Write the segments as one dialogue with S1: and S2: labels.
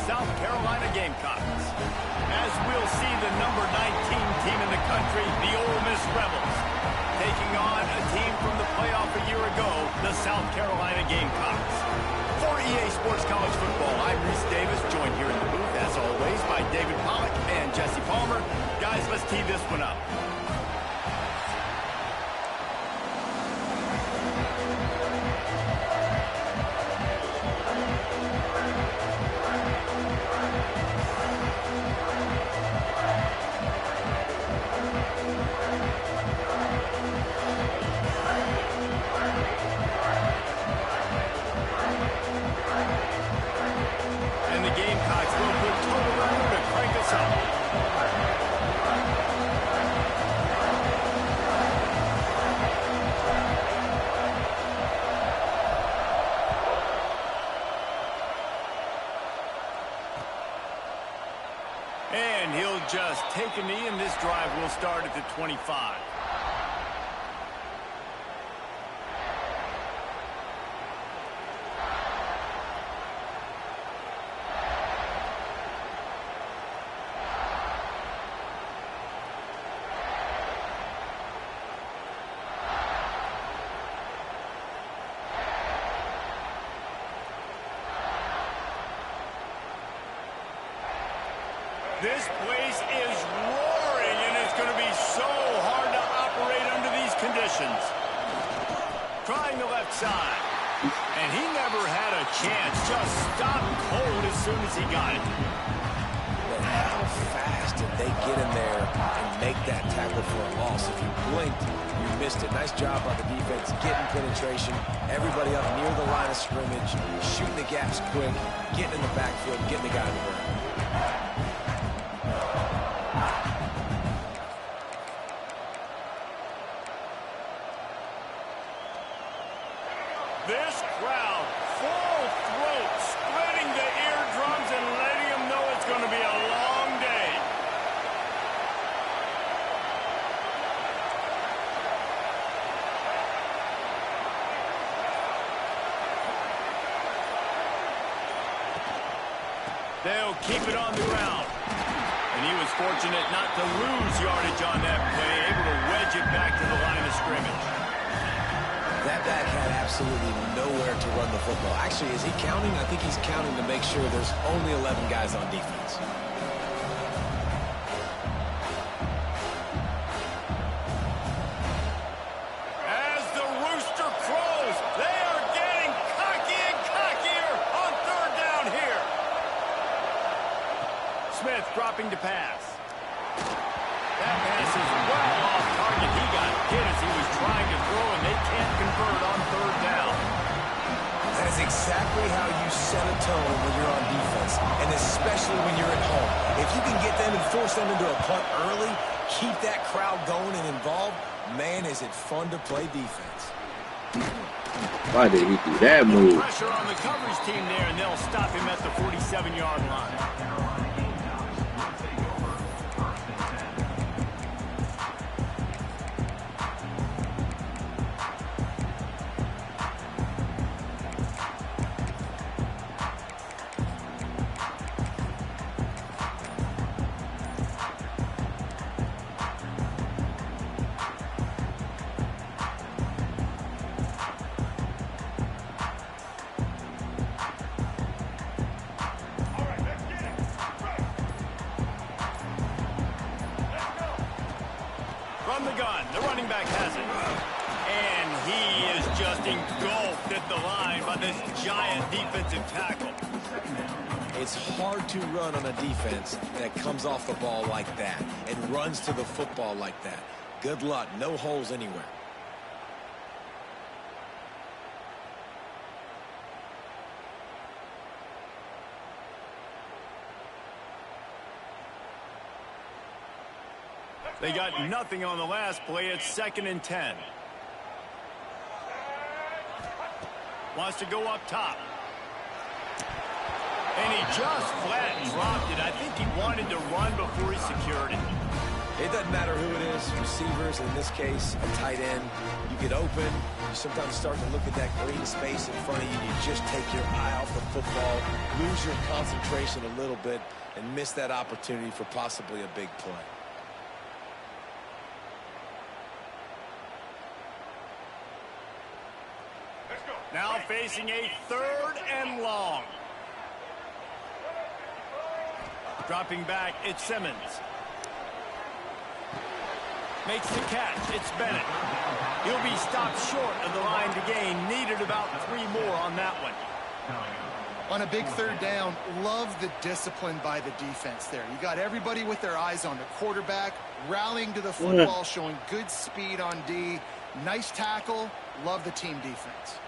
S1: South Carolina Gamecocks. As we'll see the number 19 team in the country, the Ole Miss Rebels, taking on a team from the playoff a year ago, the South Carolina Gamecocks. For EA Sports College Football, I'm Reese Davis, joined here in the booth, as always, by David Pollack and Jesse Palmer. Guys, let's tee this one up. And he'll just take a knee, and this drive will start at the 25. This place is roaring, and it's going to be so hard to operate under these conditions. Trying the left side. And he never had a chance. Just stopped cold as soon as he got it.
S2: But how fast did they get in there and make that tackle for a loss? If you blinked, you missed it. Nice job by the defense getting penetration. Everybody up near the line of scrimmage, shooting the gaps quick, getting in the backfield, getting the guy on the ground.
S1: This crowd, full throat, splitting the eardrums and letting them know it's going to be a long day. They'll keep it on the ground. And he was fortunate not to lose yardage on that play, able to wedge it back to the line of scrimmage.
S2: That back had absolutely nowhere to run the football. Actually, is he counting? I think he's counting to make sure there's only 11 guys on defense.
S1: As the rooster crows, they are getting cocky and cockier on third down here. Smith dropping to pass. That pass is well off target. He got hit as he was trying to throw, and they can't convert on third down.
S2: That is exactly how you set a tone when you're on defense, and especially when you're at home. If you can get them and force them into a punt early, keep that crowd going and involved, man, is it fun to play defense.
S3: Why did he do that move?
S1: Pressure on the coverage team there, and they'll stop him at the 47-yard line. From the gun, the running back has it. And he is just engulfed at the line by this giant defensive tackle.
S2: It's hard to run on a defense that comes off the ball like that and runs to the football like that. Good luck. No holes anywhere.
S1: They got nothing on the last play. It's 2nd and 10. Wants to go up top. And he just flat dropped it. I think he wanted to run before he secured it.
S2: It doesn't matter who it is, receivers, in this case, a tight end. You get open, you sometimes start to look at that green space in front of you, and you just take your eye off the football, lose your concentration a little bit, and miss that opportunity for possibly a big play.
S1: Now facing a 3rd and long. Dropping back, it's Simmons. Makes the catch, it's Bennett. He'll be stopped short of the line to gain. Needed about 3 more on that one.
S4: On a big 3rd down, love the discipline by the defense there. You got everybody with their eyes on the quarterback, rallying to the football, showing good speed on D. Nice tackle. Love the team defense.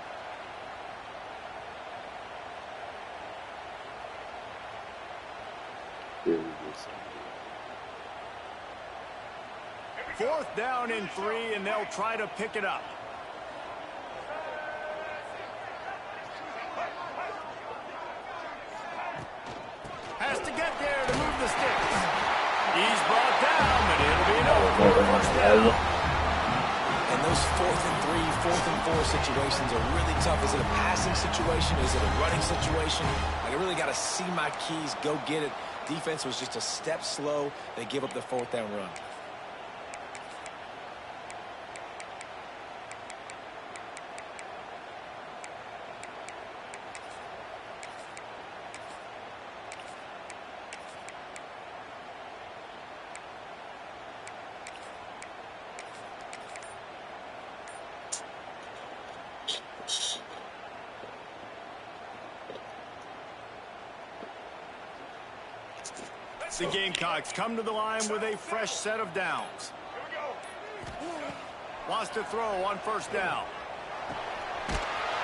S1: Fourth down and 3, and they'll try to pick it up. Has to get there to move the sticks. He's brought down, but it'll be an first down.
S2: And those 4th and 3, 4th and 4 situations are really tough. Is it a passing situation? Is it a running situation? Like, I really got to see my keys, go get it. Defense was just a step slow. They give up the 4th down run.
S1: The Gamecocks come to the line with a fresh set of downs. Wants to throw on 1st down.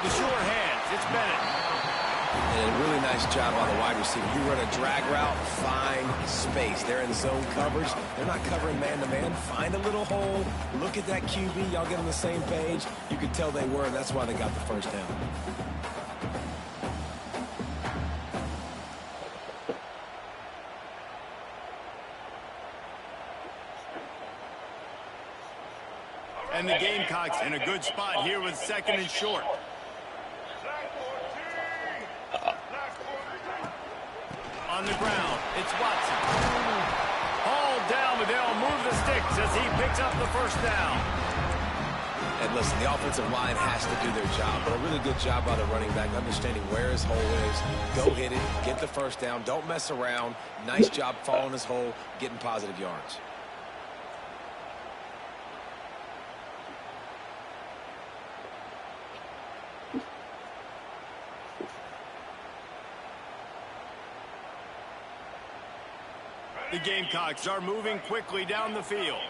S1: The sure hands, it's Bennett.
S2: And a really nice job on the wide receiver. You run a drag route, find space. They're in zone coverage. They're not covering man-to-man. Find a little hole. Look at that QB. Y'all get on the same page. You could tell they were, and that's why they got the 1st down.
S1: And the Gamecocks in a good spot here with 2nd and short. On the ground, it's Watson. Hauled down, but they'll move the sticks as he picks up the 1st down.
S2: And listen, the offensive line has to do their job, but a really good job by the running back, understanding where his hole is. Go hit it, get the 1st down, don't mess around. Nice job following his hole, getting positive yards.
S1: The Gamecocks are moving quickly down the field.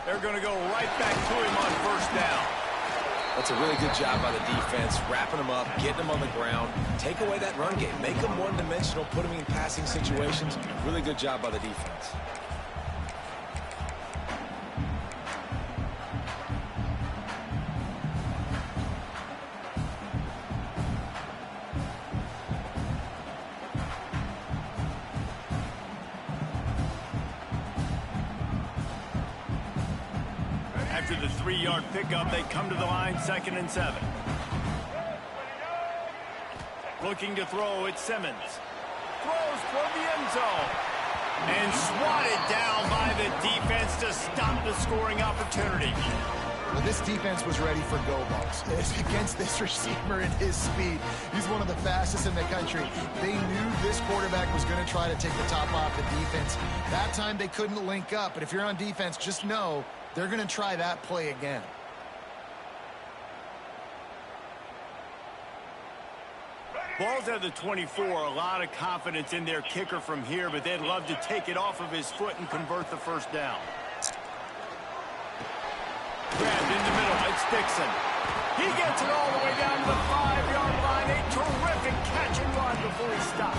S1: They're going to go right back to him on 1st down.
S2: That's a really good job by the defense, wrapping them up, getting them on the ground. Take away that run game. Make them one-dimensional, put them in passing situations. Really good job by the defense.
S1: After the 3-yard pickup, they come to the line 2nd and 7. Looking to throw, it's Simmons. Throws toward the end zone. And swatted down by the defense to stop the scoring opportunity.
S4: Well, this defense was ready for go balls. Against this receiver and his speed, he's one of the fastest in the country. They knew this quarterback was going to try to take the top off the defense. That time they couldn't link up, but if you're on defense, just know they're going to try that play again.
S1: Ball's at the 24. A lot of confidence in their kicker from here, but they'd love to take it off of his foot and convert the 1st down. Grabbed in the middle, it's Dixon. He gets it all the way down to the 5-yard line. A terrific catch and run before he stopped.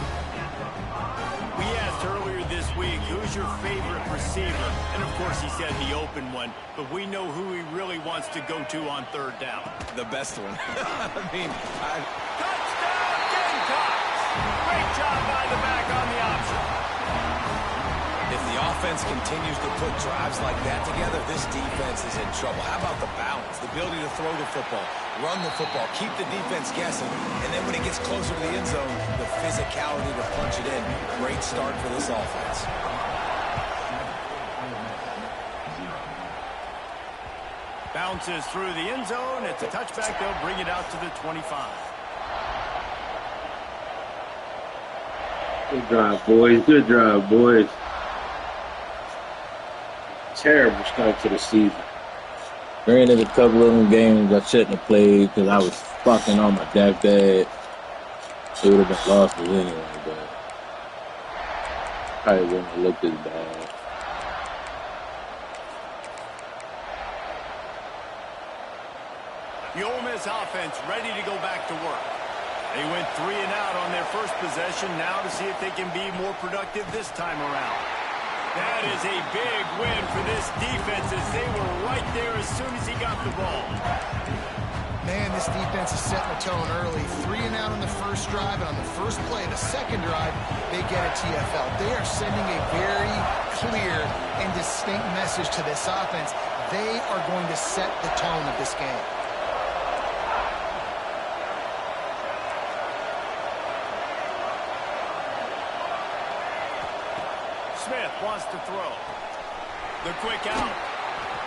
S1: We asked earlier this week, who's your favorite receiver? And of course he said the open one, but we know who he really wants to go to on 3rd down.
S2: The best one.
S1: Touchdown Gamecocks! Great job by the back on the option.
S2: offense continues to put drives like that together, this defense is in trouble. How about the balance, the ability to throw the football, run the football, keep the defense guessing, and then when it gets closer to the end zone, the physicality to punch it in. Great start for this offense.
S1: Bounces through the end zone. It's a touchback. They'll bring it out to the 25.
S3: Good drive, boys. Good drive, boys. Terrible start to the season.
S5: Granted, a couple of them games I shouldn't have played because I was fucking on my depth bad. It would have been losses anyway, but probably wouldn't have looked as bad.
S1: The Ole Miss offense ready to go back to work. They went 3 and out on their first possession. Now to see if they can be more productive this time around. That is a big win for this defense as they were right there as soon as he got the ball.
S4: Man, this defense is setting the tone early. 3 and out on the first drive, and on the first play, the second drive, they get a TFL. They are sending a very clear and distinct message to this offense. They are going to set the tone of this game.
S1: Smith wants to throw. The quick out.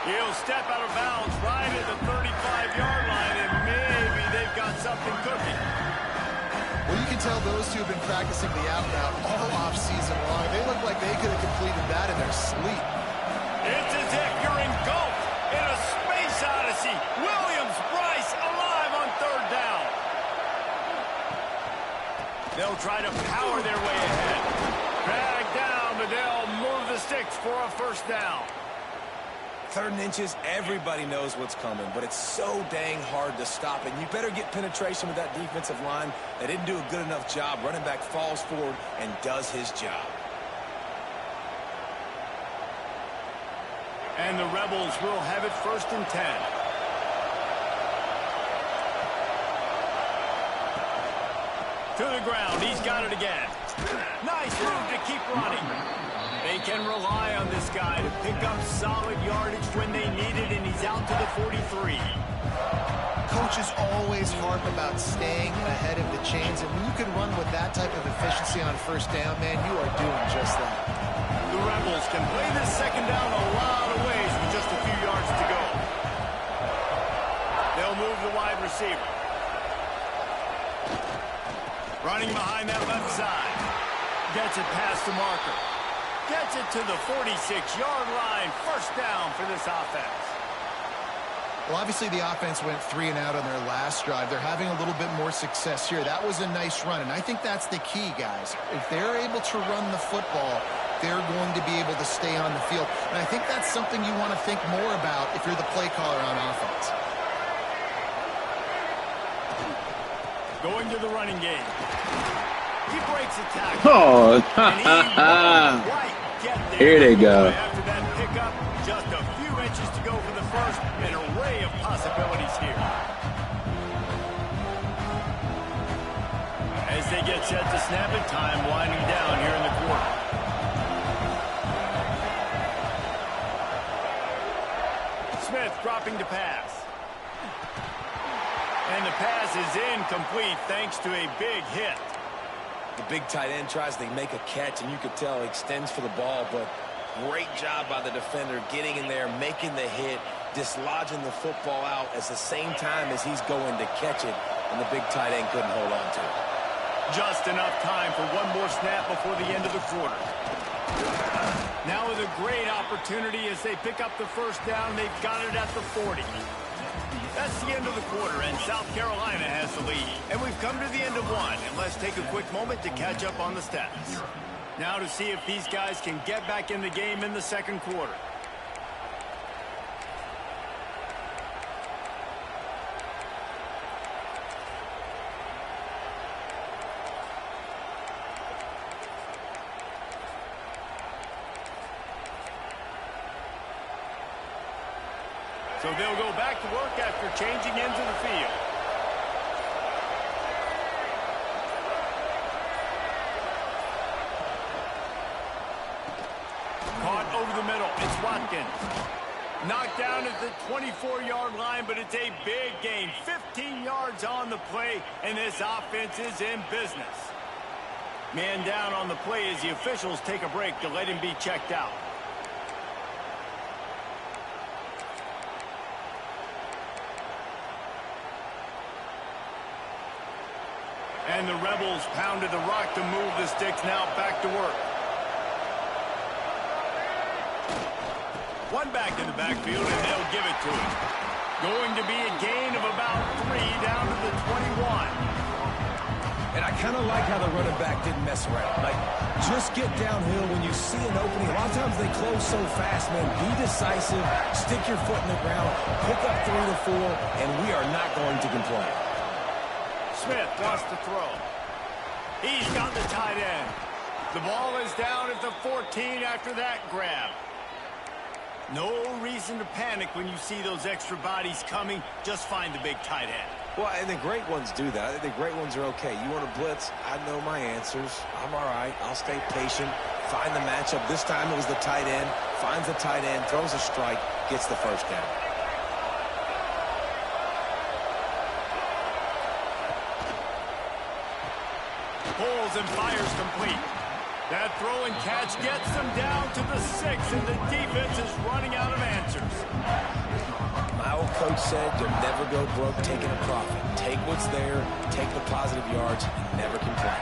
S1: He'll step out of bounds right at the 35-yard line, and maybe they've got something cooking.
S4: Well, you can tell those two have been practicing the out route all off-season long. They look like they could have completed that in their sleep.
S1: It's as if you're engulfed in a space odyssey. Williams-Brice alive on third down. They'll try to power their way ahead. Drag down, but they'll move the sticks for a first down.
S2: 3rd and inches, everybody knows what's coming, but it's so dang hard to stop it. You better get penetration with that defensive line. They didn't do a good enough job. Running back falls forward and does his job.
S1: And the Rebels will have it 1st and 10. To the ground. He's got it again. Nice move to keep running. They can rely on this guy to pick up solid yardage when they need it, and he's out to the 43.
S4: Coaches always harp about staying ahead of the chains, and when you can run with that type of efficiency on first down, man, you are doing just that.
S1: The Rebels can play this second down a lot of ways with just a few yards to go. They'll move the wide receiver. Running behind that left side. Gets it past the marker. Gets it to the 46-yard line. First down for this offense.
S4: Well, obviously the offense went 3 and out on their last drive. They're having a little bit more success here. That was a nice run, and I think that's the key, guys. If they're able to run the football, they're going to be able to stay on the field. And I think that's something you want to think more about if you're the play caller on offense.
S1: Going to the running game. He breaks a tackle.
S3: Oh,
S5: Here they go.
S1: After that pickup, just a few inches to go for the first. An array of possibilities here. As they get set to snap it, time winding down here in the quarter. Smith dropping to pass. And the pass is incomplete thanks to a big hit.
S2: The big tight end tries to make a catch, and you could tell he extends for the ball, but great job by the defender getting in there, making the hit, dislodging the football out at the same time as he's going to catch it, and the big tight end couldn't hold on to it.
S1: Just enough time for one more snap before the end of the quarter. Now with a great opportunity as they pick up the first down, they've got it at the 40. That's the end of the quarter, and South Carolina has the lead. And we've come to the end of one, and let's take a quick moment to catch up on the stats. Now to see if these guys can get back in the game in the second quarter. So they'll go back to work after changing into the field. Caught It's Watkins. Knocked down at the 24-yard line, but it's a big gain. 15 yards on the play, and this offense is in business. Man down on the play as the officials take a break to let him be checked out. And the Rebels pounded the rock to move the sticks. Now back to work. One back in the backfield, and they'll give it to him. Going to be a gain of about 3 down to the 21.
S2: And I kind of like how the running back didn't mess around. Like, just get downhill when you see an opening. A lot of times they close so fast, man. Be decisive, stick your foot in the ground, pick up 3 to 4, and we are not going to complain.
S1: Smith wants to throw. He's got the tight end. The ball is down at the 14 after that grab. No reason to panic when you see those extra bodies coming. Just find the big tight end.
S2: Well, and the great ones do that. I think the great ones are okay. You want to blitz? I know my answers. I'm all right. I'll stay patient. Find the matchup. This time it was the tight end. Finds the tight end, throws a strike, gets the first down.
S1: Pulls and fires complete. That throw and catch gets them down to the 6, and the defense is running out of answers.
S2: My old coach said you'll never go broke taking a profit. Take what's there, take the positive yards, and never complain.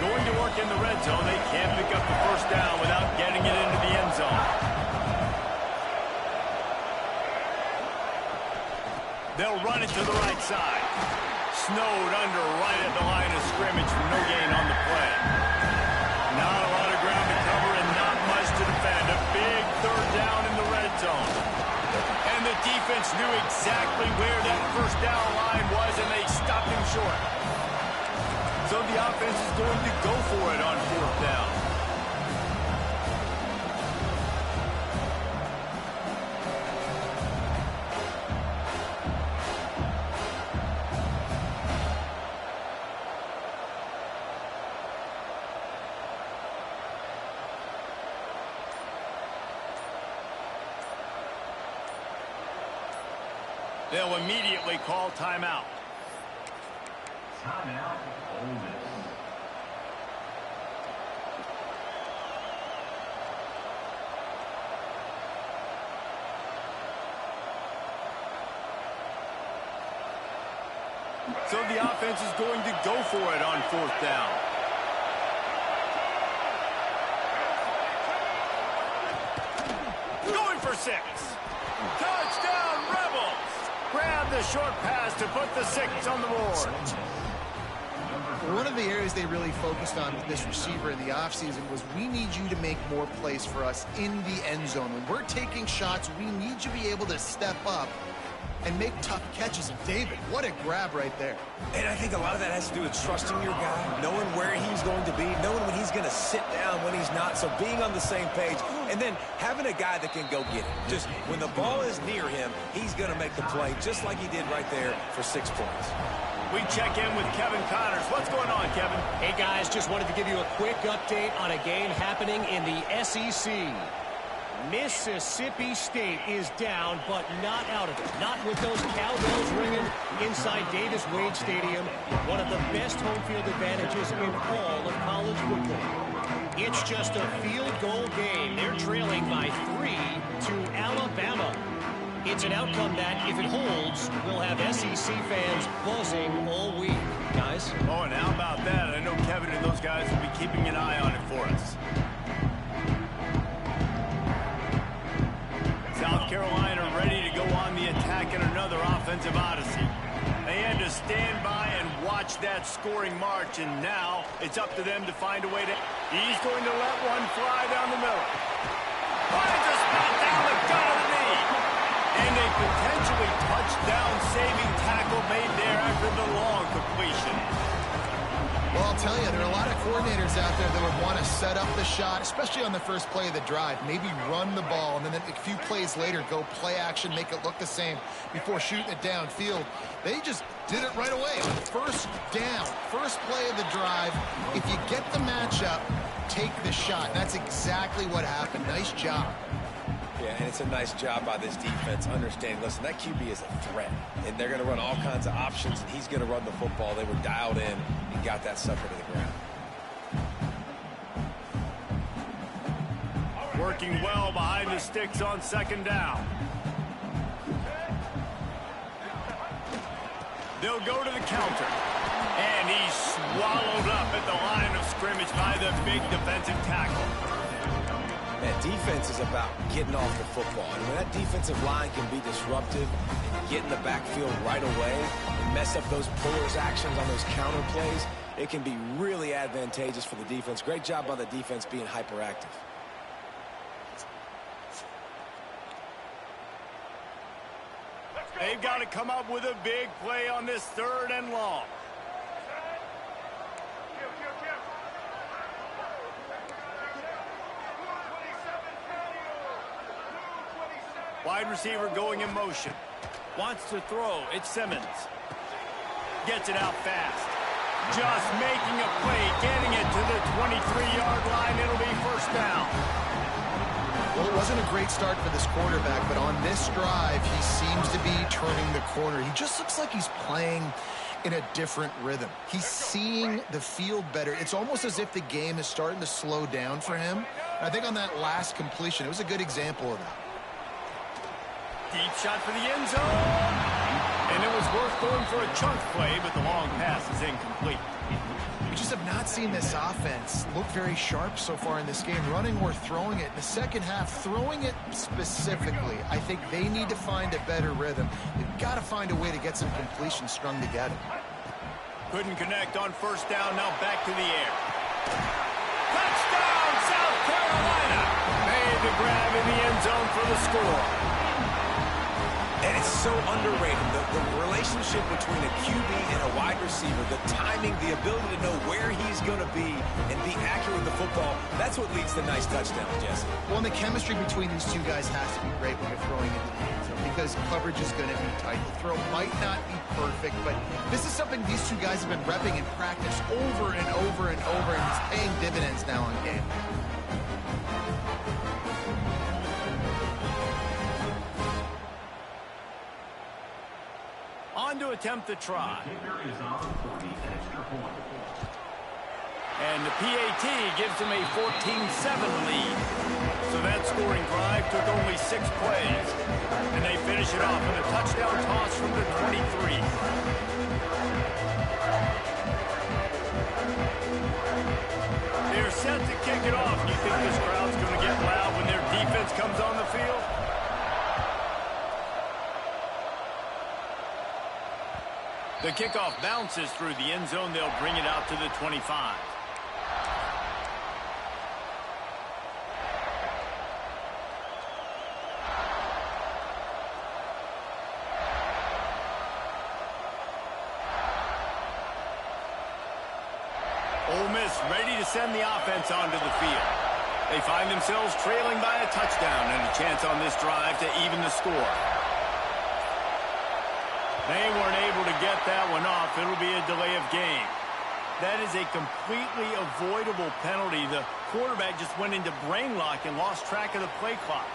S1: Going to work in the red zone. They can't pick up the first down without getting it into the end zone. They'll run it to the right side. Snowed under right at the line of scrimmage for no gain on the play. Not a lot of ground to cover and not much to defend. A big third down in the red zone. And the defense knew exactly where that first down line was, and they stopped him short. So the offense is going to go for it on 4th down. They'll immediately call timeout.
S6: Timeout, Ole Miss.
S1: So the offense is going to go for it on 4th down. Going for 6. Touchdown, Rebels! Grab the short pass to put the 6 on the board.
S4: One of the areas they really focused on with this receiver in the offseason was we need you to make more plays for us in the end zone. When we're taking shots, we need you to be able to step up and make tough catches. And David, what a grab right there.
S2: And I think a lot of that has to do with trusting your guy, knowing where he's going to be, knowing when he's going to sit down, when he's not, so being on the same page, and then having a guy that can go get it. Just when the ball is near him, he's going to make the play, just like he did right there for 6 points.
S1: We check in with Kevin Connors. What's going on, Kevin?
S7: Hey, guys, just wanted to give you a quick update on a game happening in the SEC. Mississippi State is down, but not out of it. Not with those cowbells ringing inside Davis-Wade Stadium, one of the best home field advantages in all of college football. It's just a field goal game. They're trailing by 3 to Alabama. It's an outcome that, if it holds, will have SEC fans buzzing all week. Guys?
S1: Oh, and how about that? I know Kevin and those guys will be keeping an eye on it for us. South Carolina ready to go on the attack in another offensive odyssey. They had to stand by and watch that scoring march, and now it's up to them to find a way to... He's going to let one fly down the middle. Finds a spot down the gut of the knee. And a potentially touchdown-saving tackle made there after the long completion.
S4: Well, I'll tell you, there are a lot of coordinators out there that would want to set up the shot, especially on the first play of the drive, maybe run the ball, and then a few plays later go play action, make it look the same before shooting it downfield. They just did it right away. First down, first play of the drive. If you get the matchup, take the shot. That's exactly what happened. Nice job.
S2: Yeah, and it's a nice job by this defense. Understanding, listen, that QB is a threat, and they're going to run all kinds of options, and he's going to run the football. They were dialed in and got that sucker to the ground.
S1: Working well behind the sticks on second down. They'll go to the counter. And he's swallowed up at the line of scrimmage by the big defensive tackle.
S2: Man, defense is about getting off the football. And when that defensive line can be disruptive and get in the backfield right away and mess up those pullers actions on those counter plays, it can be really advantageous for the defense. Great job by the defense being hyperactive.
S1: They've got to come up with a big play on this 3rd and long. Wide receiver going in motion. Wants to throw. It's Simmons. Gets it out fast. Just making a play, getting it to the 23-yard line. It'll be first down.
S4: Well, it wasn't a great start for this quarterback, but on this drive, he seems to be turning the corner. He just looks like he's playing in a different rhythm. He's seeing the field better. It's almost as if the game is starting to slow down for him. And I think on that last completion, it was a good example of that.
S1: Deep shot for the end zone. And it was worth going for a chunk play, but the long pass is incomplete.
S4: We just have not seen this offense look very sharp so far in this game, running or throwing it. In the second half, throwing it specifically, I think they need to find a better rhythm. They've got to find a way to get some completions strung together.
S1: Couldn't connect on first down, now back to the air. Touchdown, South Carolina! Made the grab in the end zone for the score.
S2: And it's so underrated, the relationship between a QB and a wide receiver, the timing, the ability to know where he's going to be and be accurate with the football, that's what leads to nice touchdowns, Jesse.
S4: Well, and the chemistry between these two guys has to be great when you're throwing into the end zone because coverage is going to be tight. The throw might not be perfect, but this is something these two guys have been repping in practice over and over and over, and it's paying dividends now on game.
S1: On to attempt the try. And the PAT gives them a 14-7 lead. So that scoring drive took only 6 plays. And they finish it off with a touchdown toss from the 23. They're set to kick it off. Do you think this crowd's going to get loud when their defense comes on the field? The kickoff bounces through the end zone. They'll bring it out to the 25. Ole Miss ready to send the offense onto the field. They find themselves trailing by a touchdown and a chance on this drive to even the score. They weren't able to get that one off. It'll be a delay of game. That is a completely avoidable penalty. The quarterback just went into brain lock and lost track of the play clock.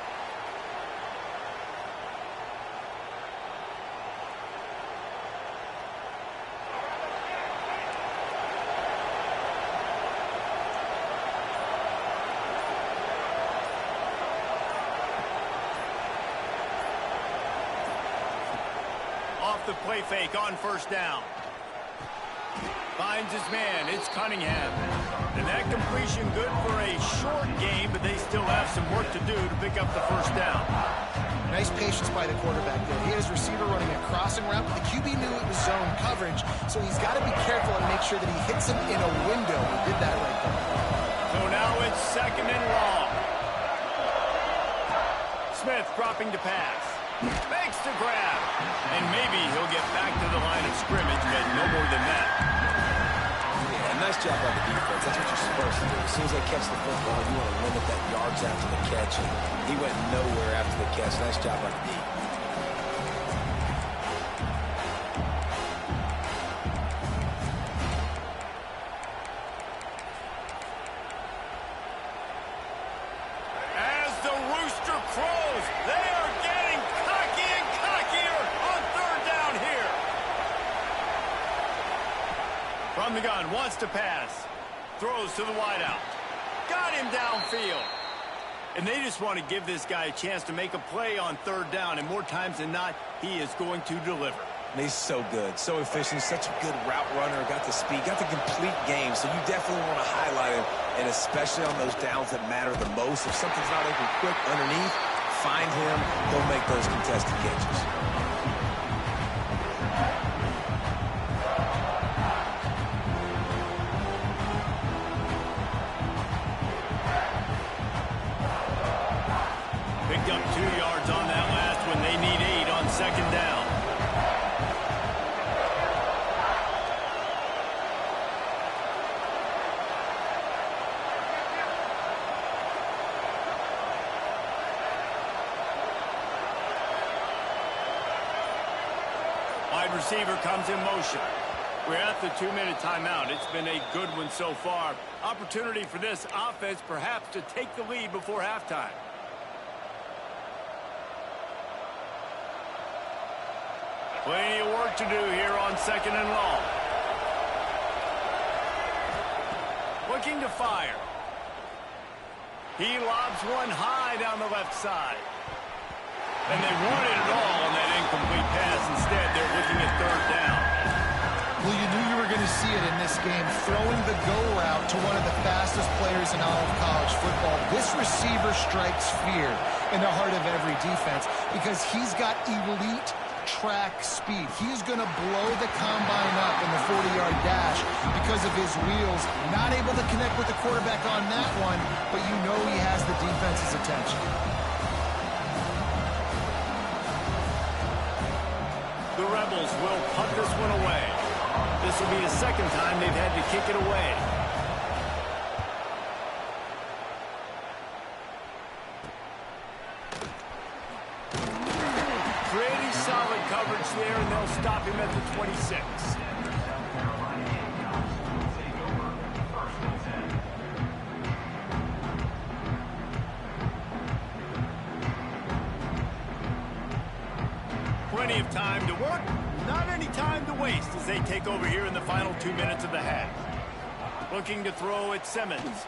S1: The play fake on first down. Finds his man. It's Cunningham. And that completion good for a short game, but they still have some work to do to pick up the first down.
S4: Nice patience by the quarterback there. He had his receiver running a crossing route, but the QB knew it was zone coverage, so he's got to be careful and make sure that he hits him in a window. He did that right there.
S1: So now it's second and long. Smith dropping to pass. Makes the grab. And maybe he'll get back to the line of scrimmage, but no more than that.
S2: Yeah, Nice job by the defense. That's what you're supposed to do. As soon as they catch the football, you want to limit that yards after the catch. And he went nowhere after the catch. Nice job by the D.
S1: As the rooster crows, they are getting cocky and cockier on third down here. From the gun, wants to pass. Throws to the wideout. Got him downfield. And they just want to give this guy a chance to make a play on third down. And more times than not, he is going to deliver.
S2: And he's so good, so efficient, such a good route runner, got the speed, got the complete game. So you definitely want to highlight him, and especially on those downs that matter the most. If something's not open quick underneath, find him. He'll make those contested catches.
S1: Picked up 2 yards on that last one. They need 8 on second down. Wide receiver comes in motion. We're at the 2-minute timeout. It's been a good one so far. Opportunity for this offense perhaps to take the lead before halftime. Plenty of work to do here on second and long. Looking to fire. He lobs one high down the left side. And they wanted it all on that incomplete pass. Instead, they're looking at third down.
S4: Well, you knew you were going to see it in this game, throwing the go route to one of the fastest players in all of college football. This receiver strikes fear in the heart of every defense because he's got elite track speed. He's going to blow the combine up in the 40-yard dash because of his wheels. Not able to connect with the quarterback on that one, but you know he has the defense's attention.
S1: The Rebels will punt this one away. This will be the second time they've had to kick it away. Pretty solid coverage there, and they'll stop him at the 26. Plenty of time to work, not any time to waste as they take over here in the final 2 minutes of the half. Looking to throw at Simmons.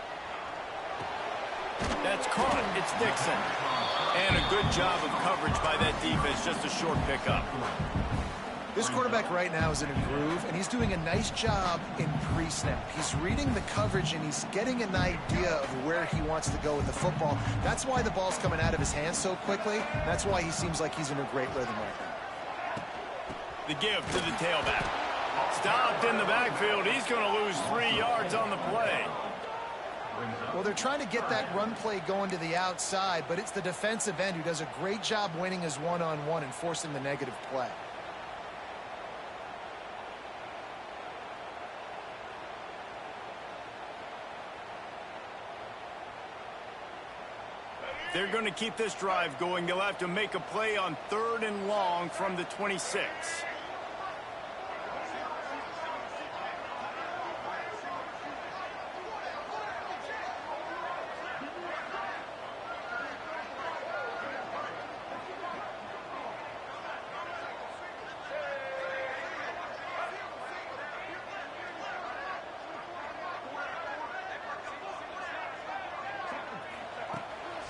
S1: That's caught. It's Dixon. And a good job of coverage by that defense, just a short pickup.
S4: This quarterback right now is in a groove, and he's doing a nice job in pre-snap. He's reading the coverage, and he's getting an idea of where he wants to go with the football. That's why the ball's coming out of his hands so quickly. That's why he seems like he's in a great rhythm right now.
S1: The give to the tailback. Stopped in the backfield. He's going to lose 3 yards on the play.
S4: Well, they're trying to get that run play going to the outside, but it's the defensive end who does a great job winning his one-on-one and forcing the negative play.
S1: They're going to keep this drive going. They'll have to make a play on third and long from the 26.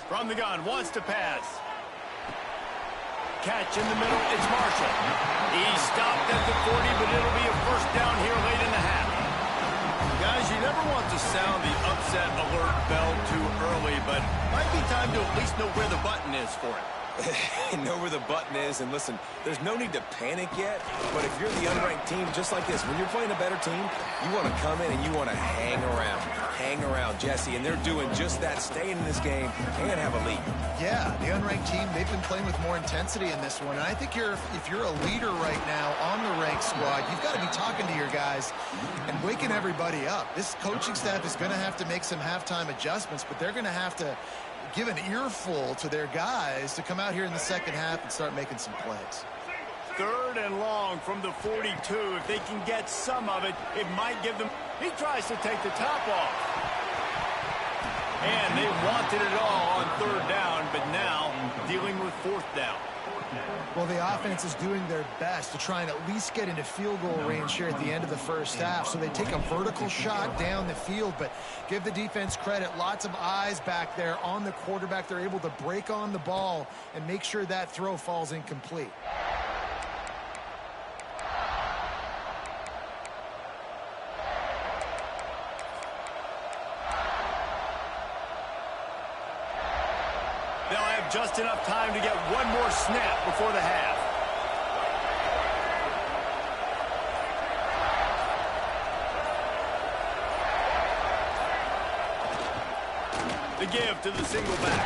S1: From the gun, wants to pass. Catch in the middle, it's Marshall. He stopped at the 40, but it'll be a first down here late in the half. Guys, you never want to sound the upset alert bell too early, but might be time to at least know where the button is for it.
S2: And know where the button is. And listen, there's no need to panic yet, but if you're the unranked team, just like this, when you're playing a better team, you want to come in and you want to hang around, Jesse, and they're doing just that, staying in this game and have a lead.
S4: Yeah, the unranked team, they've been playing with more intensity in this one, and I think if you're a leader right now on the ranked squad, you've got to be talking to your guys and waking everybody up. This coaching staff is going to have to make some halftime adjustments, but they're going to have to give an earful to their guys to come out here in the second half and start making some plays.
S1: 3rd and long from the 42. If they can get some of it, it might give them. He tries to take the top off. And they wanted it all on 3rd down, but now dealing with 4th down.
S4: Well, the offense is doing their best to try and at least get into field goal range here at the end of the first half. So they take a vertical shot down the field, but give the defense credit. Lots of eyes back there on the quarterback. They're able to break on the ball and make sure that throw falls incomplete.
S1: Just enough time to get one more snap before the half. The give to the single back.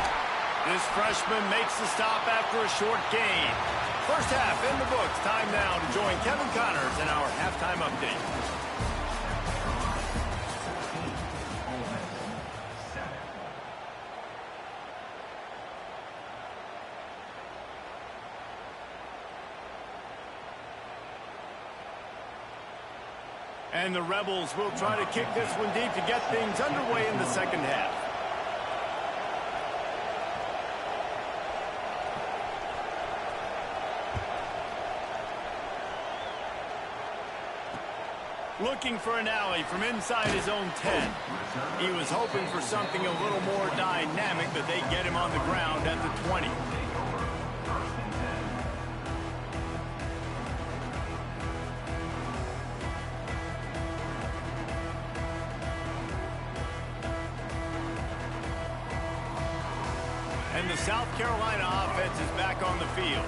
S1: This freshman makes the stop after a short gain. First half in the books. Time now to join Kevin Connors in our halftime update. And the Rebels will try to kick this one deep to get things underway in the second half. Looking for an alley from inside his own 10. He was hoping for something a little more dynamic, but they get him on the ground at the 20. And the South Carolina offense is back on the field.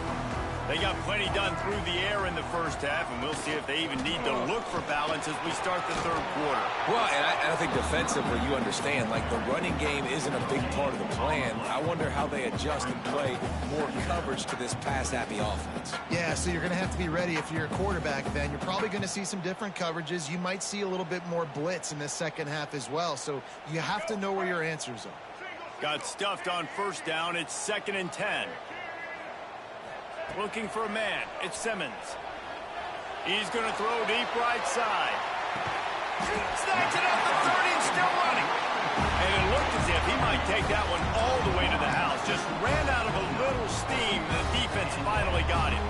S1: They got plenty done through the air in the first half, and we'll see if they even need to look for balance as we start the 3rd quarter.
S2: Well, and I think defensively, you understand, like the running game isn't a big part of the plan. I wonder how they adjust and play more coverage to this pass-happy offense.
S4: Yeah, so you're going to have to be ready if you're a quarterback then. You're probably going to see some different coverages. You might see a little bit more blitz in this second half as well, so you have to know where your answers are.
S1: Got stuffed on 1st down. It's 2nd and 10. Looking for a man. It's Simmons. He's going to throw deep right side. Snatch it up the 30 and still running. And it looked as if he might take that one all the way to the house. Just ran out of a little steam. The defense finally got him.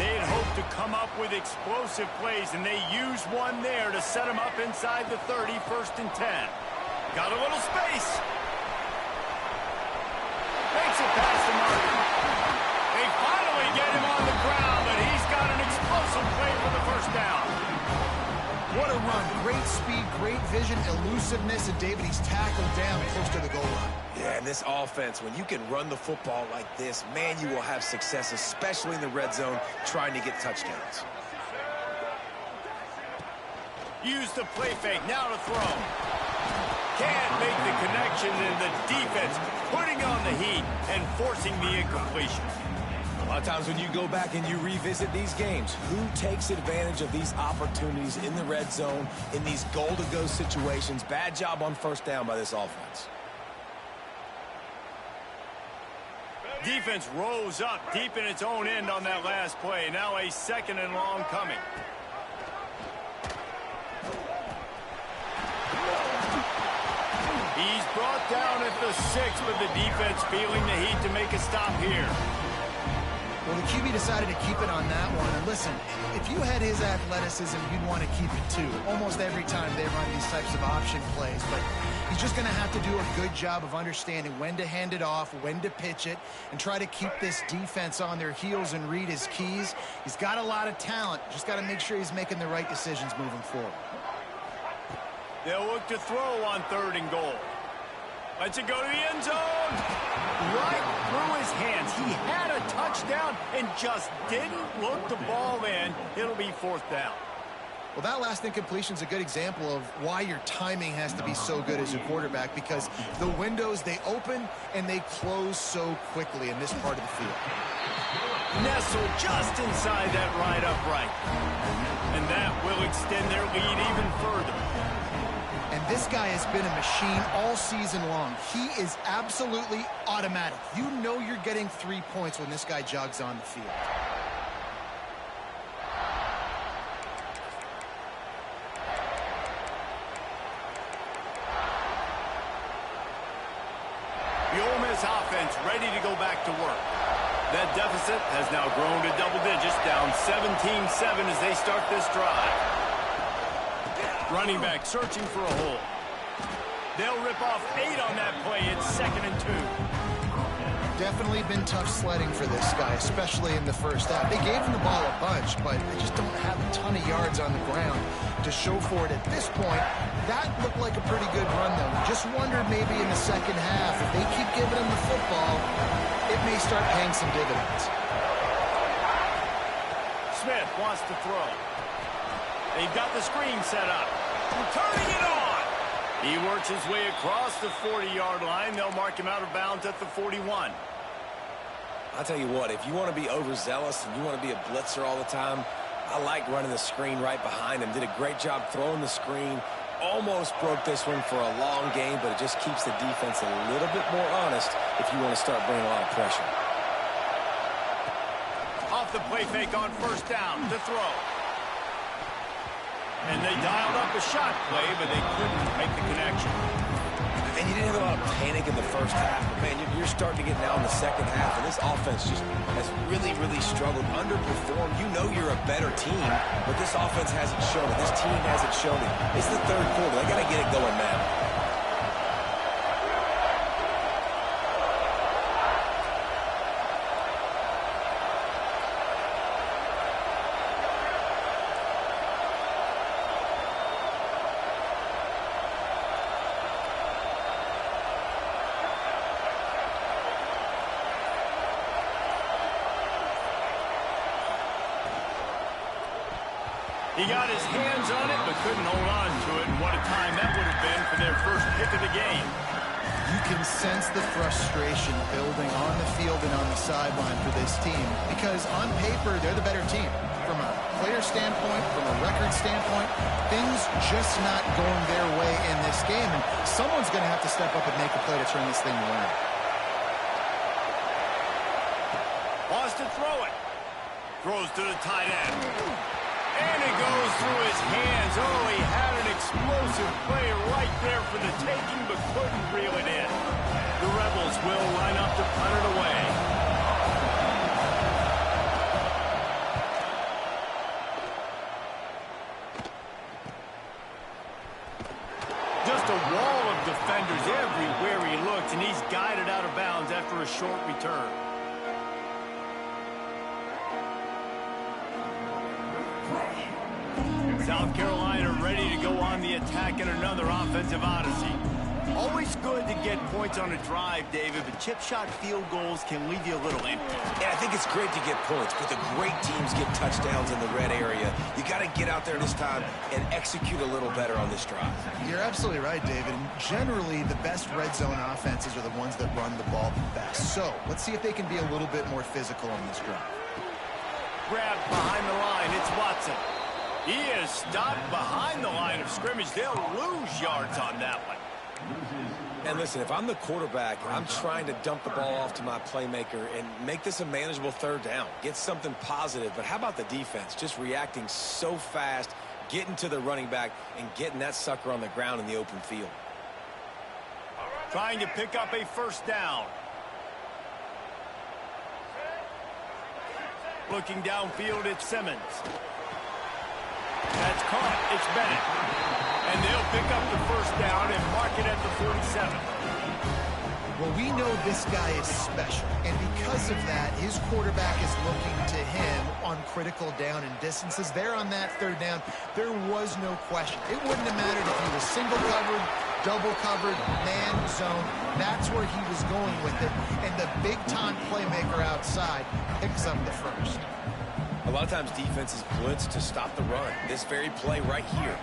S1: They had hoped to come up with explosive plays, and they used one there to set him up inside the 30, 1st and 10. Got a little space. Makes it past the marker. They finally get him on the ground, but he's got an explosive play for the 1st down.
S4: What a run. Great speed, great vision, elusiveness, and David, he's tackled down close to the goal line.
S2: Yeah, and this offense, when you can run the football like this, man, you will have success, especially in the red zone, trying to get touchdowns.
S1: Use the play fake, now to throw. Can't make the connection, and the defense putting on the heat and forcing the incompletion.
S2: A lot of times when you go back and you revisit these games, who takes advantage of these opportunities in the red zone, in these goal-to-go situations? Bad job on 1st down by this offense.
S1: Defense rose up deep in its own end on that last play. Now a 2nd and long coming. He's brought down at the 6, but the defense feeling the heat to make a stop here.
S4: Well, the QB decided to keep it on that one. And listen, if you had his athleticism, you'd want to keep it too. Almost every time they run these types of option plays. But he's just going to have to do a good job of understanding when to hand it off, when to pitch it, and try to keep this defense on their heels and read his keys. He's got a lot of talent. Just got to make sure he's making the right decisions moving forward.
S1: They'll look to throw on 3rd and goal. Let's it go to the end zone. right through his hands. He had a touchdown and just didn't look the ball in. It'll be 4th down.
S4: Well, that last incompletion is a good example of why your timing has to be so good as a quarterback, because the windows, they open and they close so quickly in this part of the field.
S1: Nestled just inside that right upright. And that will extend their lead even further.
S4: And this guy has been a machine all season long. He is absolutely automatic. You know you're getting 3 points when this guy jogs on the field.
S1: The Ole Miss offense ready to go back to work. That deficit has now grown to double digits, down 17-7 as they start this drive. Running back searching for a hole. They'll rip off 8 on that play. It's 2nd and 2.
S4: Definitely been tough sledding for this guy, especially in the first half. They gave him the ball a bunch, but they just don't have a ton of yards on the ground to show for it at this point. That looked like a pretty good run, though. Just wondered maybe in the second half, if they keep giving him the football, it may start paying some dividends.
S1: Smith wants to throw. They've got the screen set up. Turning it on. He works his way across the 40-yard line. They'll mark him out of bounds at the 41.
S2: I'll tell you what, if you want to be overzealous and you want to be a blitzer all the time, I like running the screen right behind him. Did a great job throwing the screen. Almost broke this one for a long game, but it just keeps the defense a little bit more honest if you want to start bringing a lot of pressure.
S1: Off the play fake on 1st down to throw. And they dialed up a shot play, but they couldn't make the connection.
S2: And you didn't have a lot of panic in the first half, but man, you're starting to get now in the second half, and this offense just has really, really struggled, underperformed. You know you're a better team, but this offense hasn't shown it. This team hasn't shown it. It's the 3rd quarter. They got to get it going now.
S1: He got his hands on it, but couldn't hold on to it. And what a time that would have been for their first pick of the game.
S4: You can sense the frustration building on the field and on the sideline for this team, because on paper, they're the better team. From a player standpoint, from a record standpoint, things just not going their way in this game. And someone's going to have to step up and make a play to turn this thing around.
S1: Wants to throw it. Throws to the tight end. And it goes through his hands. Oh, he had an explosive play right there for the taking, but couldn't reel it in. The Rebels will line up to punt it away. Just a wall of defenders everywhere he looks, and he's guided out of bounds after a short return. South Carolina ready to go on the attack in another offensive odyssey. Always good to get points on a drive, David, but chip shot field goals can leave you a little empty.
S2: Yeah, I think it's great to get points, but the great teams get touchdowns in the red area. You got to get out there this time and execute a little better on this drive.
S4: You're absolutely right, David. And generally, the best red zone offenses are the ones that run the ball the best. So let's see if they can be a little bit more physical on this drive.
S1: Grabbed behind the line. It's Watson. He is stopped behind the line of scrimmage. They'll lose yards on that one.
S2: And listen, if I'm the quarterback, I'm trying to dump the ball off to my playmaker and make this a manageable 3rd down. Get something positive. But how about the defense? Just reacting so fast, getting to the running back, and getting that sucker on the ground in the open field.
S1: Trying to pick up a 1st down. Looking downfield, it's Simmons. That's caught. It's Bennett. And they'll pick up the 1st down and mark it at the 47.
S4: Well, we know this guy is special, and because of that, his quarterback is looking to him on critical down and distances. There on that 3rd down, there was no question. It wouldn't have mattered if he was single covered double covered, man zone. That's where he was going with it. And the big-time playmaker outside picks up the first.
S2: A lot of times defenses blitz to stop the run. This very play right here,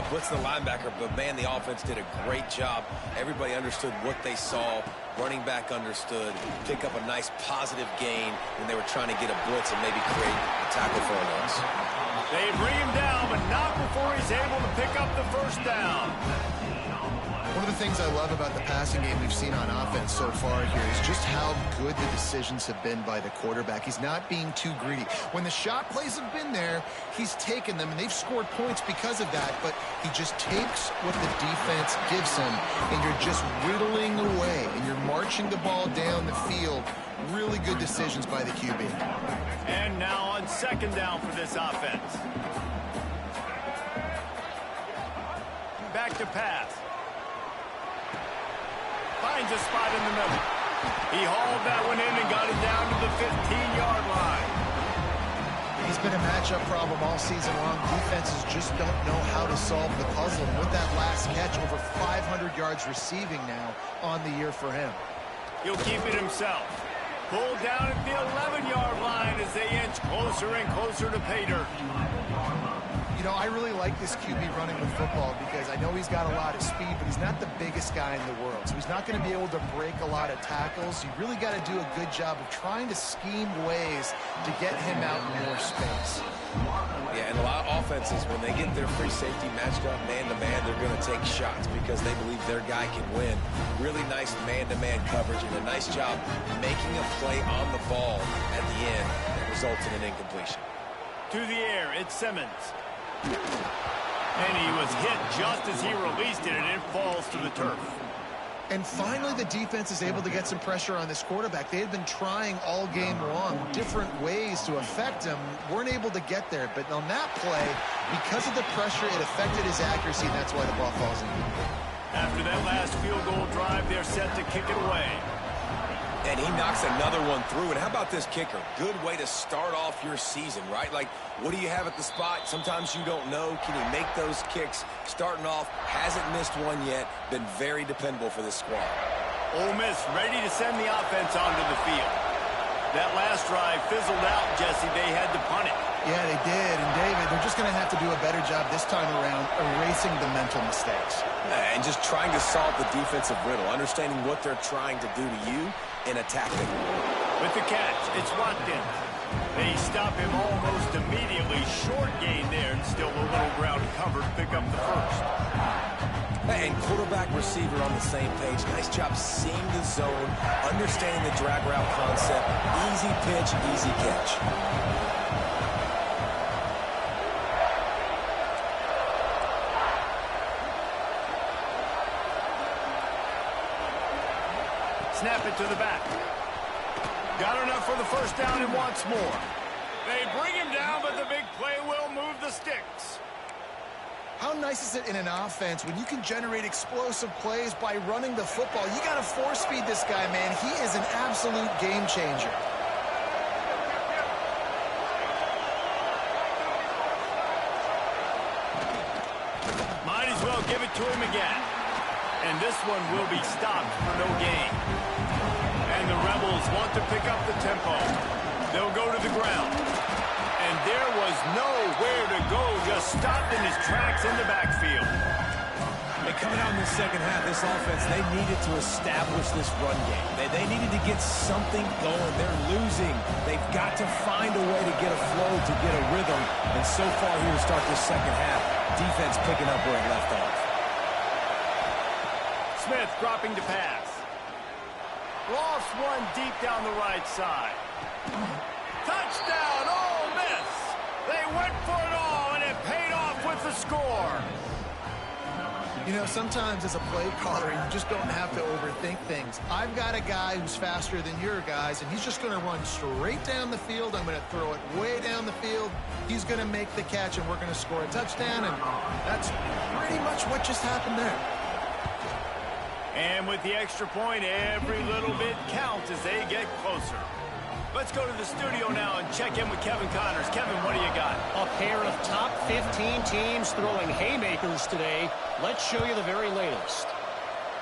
S2: blitz the linebacker, but man, the offense did a great job. Everybody understood what they saw. Running back understood. Pick up a nice positive gain when they were trying to get a blitz and maybe create a tackle for a loss.
S1: They bring him down, but not before he's able to pick up the first down.
S4: One of the things I love about the passing game we've seen on offense so far here is just how good the decisions have been by the quarterback. He's not being too greedy. When the shot plays have been there, he's taken them, and they've scored points because of that, but he just takes what the defense gives him, and you're just whittling away, and you're marching the ball down the field. Really good decisions by the QB.
S1: And now on second down for this offense. Back to pass. Finds a spot in the middle. He hauled that one in and got it down to the 15-yard line.
S4: He's been a matchup problem all season long. Defenses just don't know how to solve the puzzle. And with that last catch, over 500 yards receiving now on the year for him.
S1: He'll keep it himself. Pulled down at the 11-yard line as they inch closer and closer to pay dirt.
S4: You know, I really like this QB running the football because I know he's got a lot of speed, but he's not the biggest guy in the world. So he's not going to be able to break a lot of tackles. You really got to do a good job of trying to scheme ways to get him out in more space.
S2: Yeah, and a lot of offenses, when they get their free safety matched up man-to-man, they're going to take shots because they believe their guy can win. Really nice man-to-man coverage and a nice job making a play on the ball at the end that results in an incompletion.
S1: To the air, it's Simmons. And he was hit just as he released it, and it falls to the turf.
S4: And finally, the defense is able to get some pressure on this quarterback. They had been trying all game long different ways to affect him. Weren't able to get there. But on that play, because of the pressure, it affected his accuracy, and that's why the ball falls in.
S1: After that last field goal drive, they're set to kick it away.
S2: And he knocks another one through. And how about this kicker? Good way to start off your season, right? Like, what do you have at the spot? Sometimes you don't know. Can he make those kicks? Starting off, hasn't missed one yet. Been very dependable for this squad.
S1: Ole Miss ready to send the offense onto the field. That last drive fizzled out, Jesse. They had to punt it.
S4: Yeah, they did. And, David, they're just going to have to do a better job this time around erasing the mental mistakes.
S2: And just trying to solve the defensive riddle, understanding what they're trying to do to you and attacking.
S1: With the catch, it's Watkins. They stop him almost immediately. Short gain there, and still a little ground covered. Pick up the first.
S2: And quarterback receiver on the same page. Nice job seeing the zone, understanding the drag route concept. Easy pitch, easy catch.
S1: Snap it to the back. Got enough for the first down and wants more. They bring him down, but the big play will move the sticks.
S4: How nice is it in an offense when you can generate explosive plays by running the football? You got to force feed this guy, man. He is an absolute game changer.
S1: Might as well give it to him again. And this one will be stopped for no gain. And the Rebels want to pick up the tempo. They'll go to the ground. And there was nowhere to go, just stopped in his tracks in the backfield.
S2: And coming out in the second half, this offense, they needed to establish this run game. They needed to get something going. They're losing. They've got to find a way to get a flow, to get a rhythm. And so far here to start this second half, defense picking up where it left off.
S1: Smith dropping to pass. Lost one deep down the right side. Touchdown, Ole Miss! They went for it all, and it paid off with the score.
S4: You know, sometimes as a play caller, you just don't have to overthink things. I've got a guy who's faster than your guys, and he's just going to run straight down the field. I'm going to throw it way down the field. He's going to make the catch, and we're going to score a touchdown, and that's pretty much what just happened there.
S1: And with the extra point, every little bit counts as they get closer. Let's go to the studio now and check in with Kevin Connors. Kevin, what do you got?
S7: A pair of top 15 teams throwing haymakers today. Let's show you the very latest.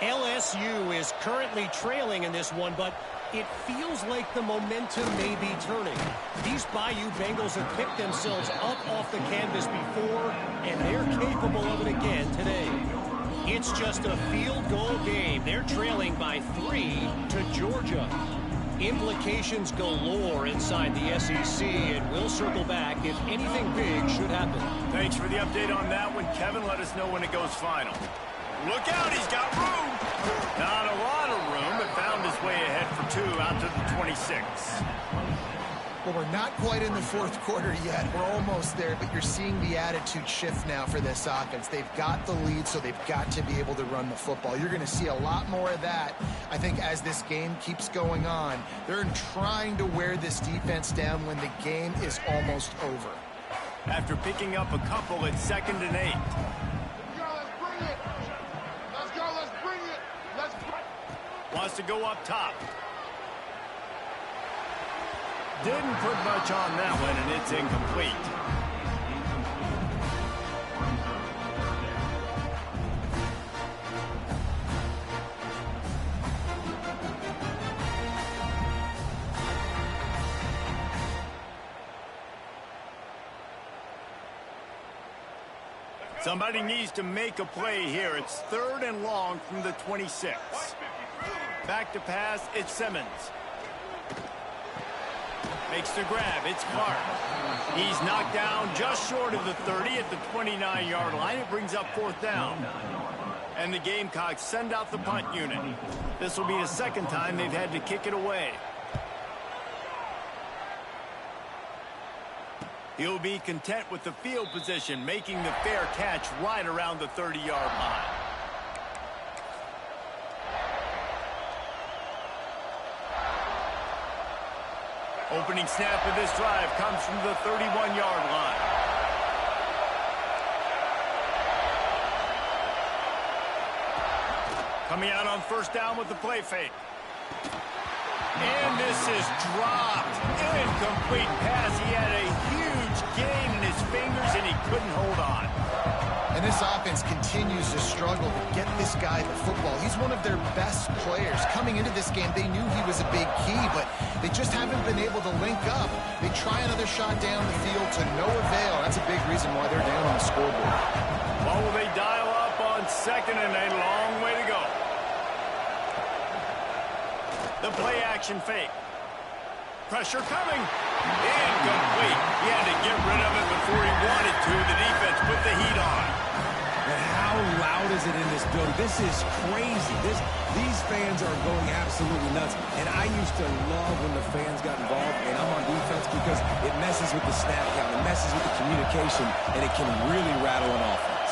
S7: LSU is currently trailing in this one, but it feels like the momentum may be turning. These Bayou Bengals have picked themselves up off the canvas before, and they're capable of it again today. It's just a field goal game. They're trailing by 3 to Georgia. Implications galore inside the SEC, and we'll circle back if anything big should happen.
S1: Thanks for the update on that one, Kevin. Let us know when it goes final. Look out, he's got room. Not a lot of room, but found his way ahead for 2 out to the 26.
S4: Well, we're not quite in the fourth quarter yet. We're almost there, but you're seeing the attitude shift now for this offense. They've got the lead, so they've got to be able to run the football. You're going to see a lot more of that, I think, as this game keeps going on. They're trying to wear this defense down when the game is almost over.
S1: After picking up a couple at 2nd and 8. Wants to go up top. Didn't put much on that one, and it's incomplete. Somebody needs to make a play here. It's 3rd and long from the 26. Back to pass, it's Simmons. Makes the grab, it's Clark. He's knocked down just short of the 30 at the 29-yard line. It brings up 4th down. And the Gamecocks send out the punt unit. This will be the 2nd time they've had to kick it away. He'll be content with the field position, making the fair catch right around the 30-yard line. Opening snap of this drive comes from the 31-yard line. Coming out on 1st down with the play fake. And this is dropped. Incomplete pass. He had a huge gain in his fingers, and he couldn't hold on.
S4: And this offense continues to struggle to get this guy the football. He's one of their best players. Coming into this game, they knew he was a big key, but they just haven't been able to link up. They try another shot down the field to no avail. That's a big reason why they're down on the scoreboard.
S1: Well, will they dial up on 2nd and a long way to go? The play action fake. Pressure coming. Incomplete. He had to get rid of it before he wanted to. The defense put the heat on.
S2: And how loud is it in this building? This is crazy. These fans are going absolutely nuts. And I used to love when the fans got involved, and I'm on defense because it messes with the snap count, it messes with the communication, and it can really rattle an offense.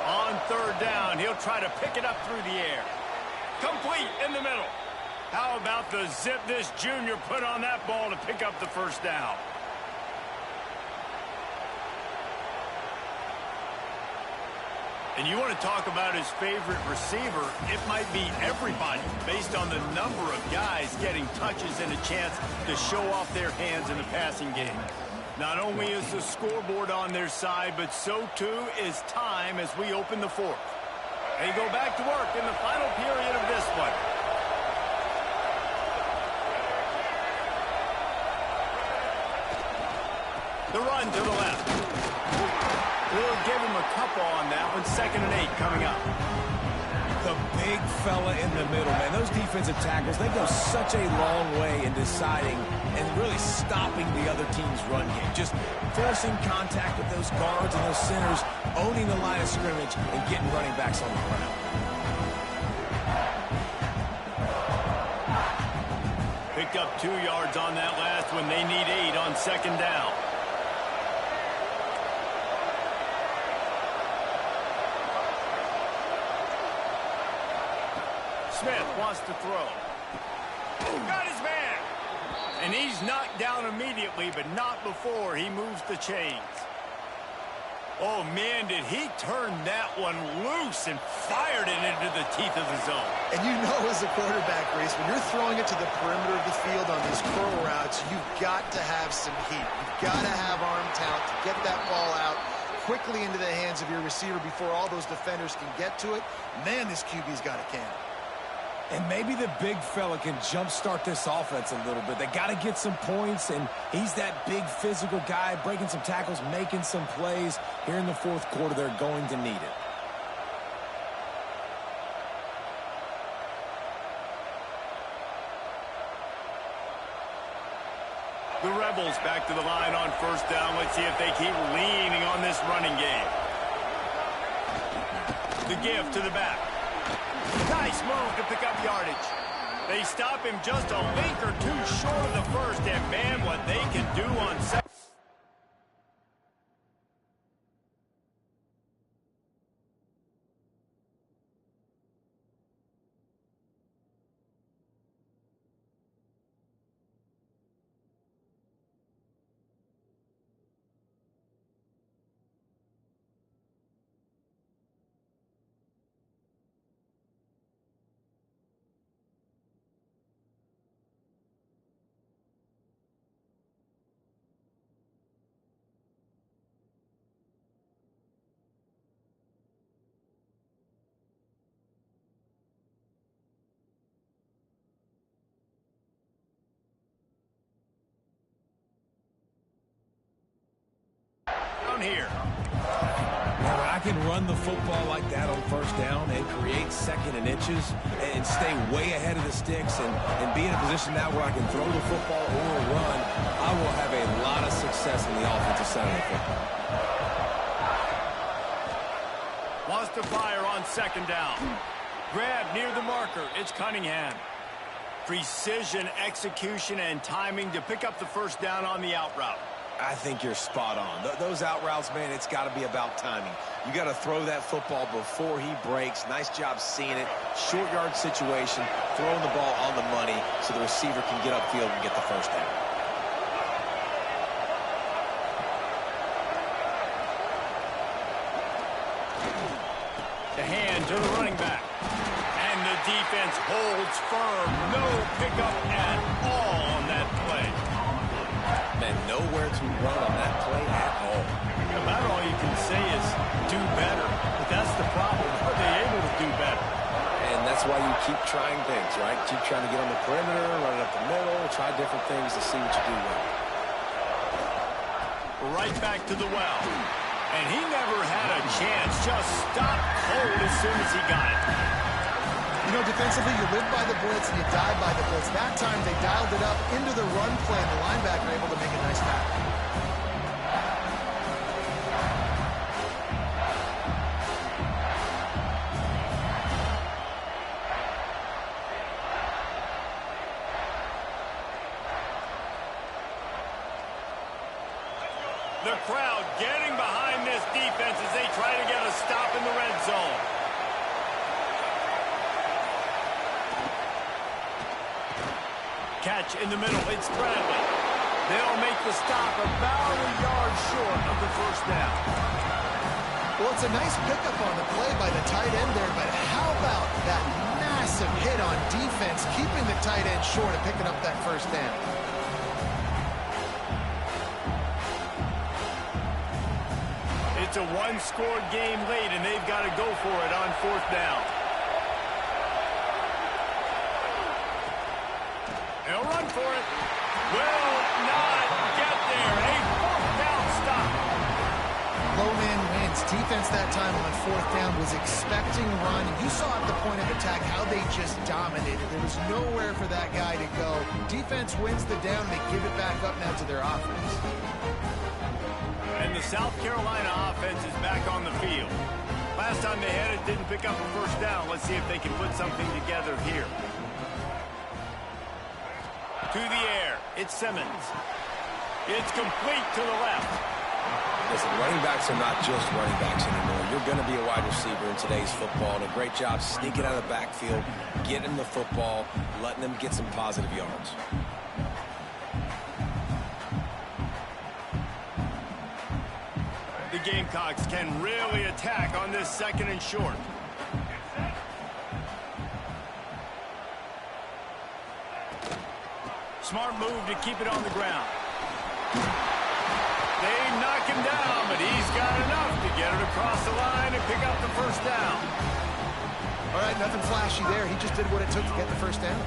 S1: On 3rd down, he'll try to pick it up through the air. Complete in the middle. How about the zip this junior put on that ball to pick up the 1st down? And you want to talk about his favorite receiver, it might be everybody based on the number of guys getting touches and a chance to show off their hands in the passing game. Not only is the scoreboard on their side, but so too is time as we open the 4th. They go back to work in the final period of this one. The run to the left. We'll give him a couple on that one. 2nd and 8 coming up.
S2: The big fella in the middle, man. Those defensive tackles, they go such a long way in deciding and really stopping the other team's run game. Just forcing contact with those guards and those centers, owning the line of scrimmage, and getting running backs on the ground.
S1: Picked up 2 yards on that last one. They need 8 on 2nd down. Smith wants to throw. Got his man. And he's knocked down immediately, but not before he moves the chains. Oh, man, did he turn that one loose and fired it into the teeth of the zone.
S4: And you know as a quarterback, Reese, when you're throwing it to the perimeter of the field on these curl routes, you've got to have some heat. You've got to have arm talent to get that ball out quickly into the hands of your receiver before all those defenders can get to it. Man, this QB's got a cannon.
S2: And maybe the big fella can jumpstart this offense a little bit. They got to get some points, and he's that big physical guy, breaking some tackles, making some plays. Here in the fourth quarter, they're going to need it.
S1: The Rebels back to the line on first down. Let's see if they keep leaning on this running game. The give to the back. Nice move to pick up yardage. They stop him just a link or two short of the first, and man, what they can do on second. Here.
S2: Now, when I can run the football like that on first down and create second and inches and stay way ahead of the sticks and be in a position now where I can throw the football or run, I will have a lot of success in the offensive side of the football.
S1: Wants to fire on second down. Grab near the marker. It's Cunningham. Precision, execution, and timing to pick up the first down on the out route.
S2: I think you're spot on. Those out routes, man, it's got to be about timing. You got to throw that football before he breaks. Nice job seeing it. Short yard situation, throwing the ball on the money so the receiver can get upfield and get the first down.
S1: The hand to the running back. And the defense holds firm. No pickup at all on that play.
S2: Man, nowhere to run on that play at all.
S1: About all you can say is do better. But that's the problem. Are they able to do better?
S2: And that's why you keep trying things, right? Keep trying to get on the perimeter, run it up the middle, try different things to see what you do well.
S1: Right back to the well. And he never had a chance. Just stopped cold as soon as he got it.
S4: You know, defensively, you live by the blitz and you die by the blitz. That time, they dialed it up into the run play, and the linebacker able to make a nice tackle.
S1: The crowd getting behind this defense as they try to get a stop in the red zone. Catch in the middle. It's Bradley. They'll make the stop about a yard short of the first down.
S4: Well, it's a nice pickup on the play by the tight end there, but how about that massive hit on defense, keeping the tight end short of picking up that first down?
S1: It's a one-score game late, and they've got to go for it on fourth down. They'll run for it. Will not get there. A fourth down stop.
S4: Low man wins. Defense that time on fourth down was expecting run. You saw at the point of attack how they just dominated. There was nowhere for that guy to go. Defense wins the down. They give it back up now to their offense.
S1: And the South Carolina offense is back on the field. Last time they had it, didn't pick up a first down. Let's see if they can put something together here. To the air, it's Simmons. It's complete to the left.
S2: Listen, running backs are not just running backs anymore. You're going to be a wide receiver in today's football, and a great job sneaking out of the backfield, getting the football, letting them get some positive yards.
S1: The Gamecocks can really attack on this second and short. Smart move to keep it on the ground. They knock him down, but he's got enough to get it across the line and pick up the first down.
S4: All right, nothing flashy there. He just did what it took to get the first down.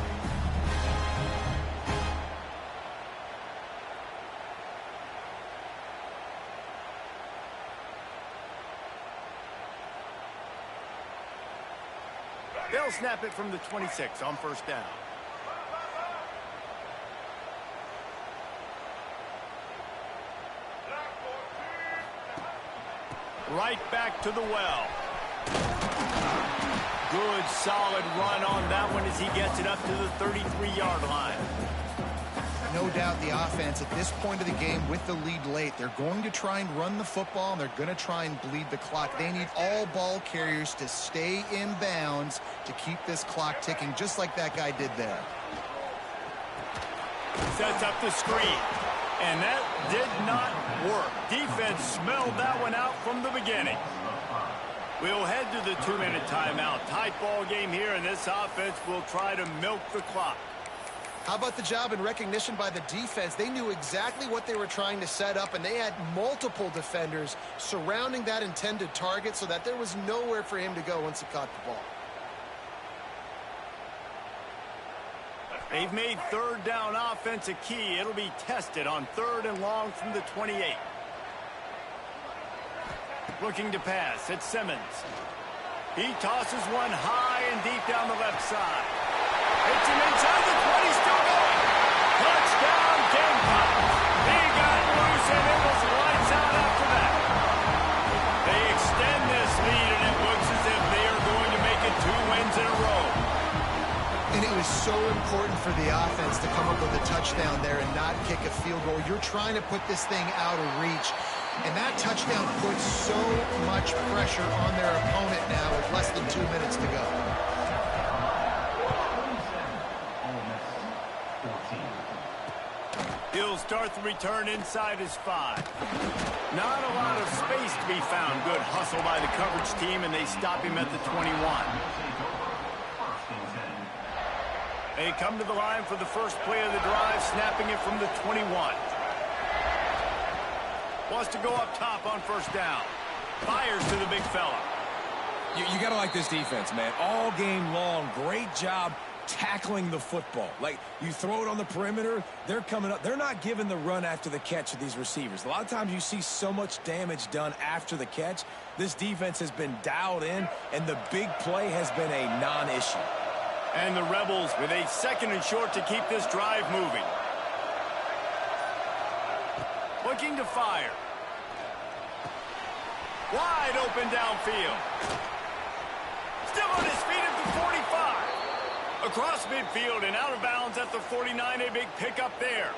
S1: They'll snap it from the 26 on first down. Right back to the well. Good, solid run on that one as he gets it up to the 33-yard line.
S4: No doubt the offense at this point of the game with the lead late, they're going to try and run the football, and they're going to try and bleed the clock. They need all ball carriers to stay in bounds to keep this clock ticking, just like that guy did there.
S1: Sets up the screen, and that did not work. Defense smelled that one out from the beginning. We'll head to the 2-minute timeout. Tight ball game here, and this offense will try to milk the clock.
S4: How about the job and recognition by the defense? They knew exactly what they were trying to set up, and they had multiple defenders surrounding that intended target so that there was nowhere for him to go once he caught the ball.
S1: They've made third down offense a key. It'll be tested on 3rd and long from the 28. Looking to pass, it's Simmons. He tosses one high and deep down the left side. Hits him inside the 20, still going. Touchdown, Gamecocks. He got loose, and it was lights out after that. They extend this lead, and it looks as if they are going to make it 2 wins in a row.
S4: And it was so important for the offense to come up with a touchdown there and not kick a field goal. You're trying to put this thing out of reach. And that touchdown puts so much pressure on their opponent now with less than 2 minutes to go.
S1: He'll start the return inside his 5. Not a lot of space to be found. Good hustle by the coverage team, and they stop him at the 21. They come to the line for the first play of the drive, snapping it from the 21. Wants to go up top on first down. Fires to the big fella.
S2: You got to like this defense, man. All game long, great job tackling the football. Like, you throw it on the perimeter, they're coming up. They're not giving the run after the catch of these receivers. A lot of times you see so much damage done after the catch. This defense has been dialed in, and the big play has been a non-issue.
S1: And the Rebels with a 2nd and short to keep this drive moving. Looking to fire. Wide open downfield. Still on his feet at the 45. Across midfield and out of bounds at the 49. A big pickup there.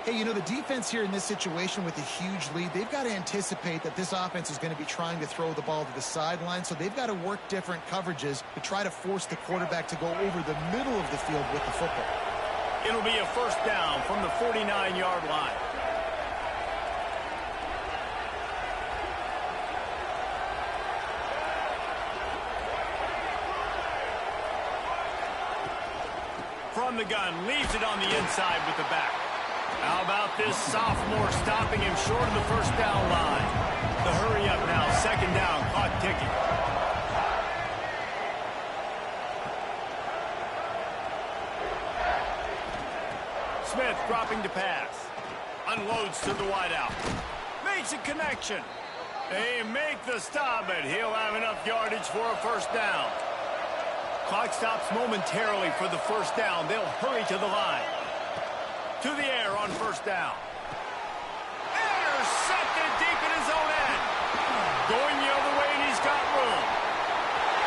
S4: Hey, you know, the defense here in this situation with a huge lead, they've got to anticipate that this offense is going to be trying to throw the ball to the sideline, so they've got to work different coverages to try to force the quarterback to go over the middle of the field with the football.
S1: It'll be a first down from the 49-yard line. From the gun, leaves it on the inside with the back. How about this sophomore stopping him short of the first down line? The hurry up now, 2nd down, clock ticking. Smith dropping to pass. Unloads to the wideout. Makes a connection. They make the stop, but he'll have enough yardage for a first down. Clock stops momentarily for the first down. They'll hurry to the line. To the air on first down. Intercepted deep in his own end. Going the other way, and he's got room.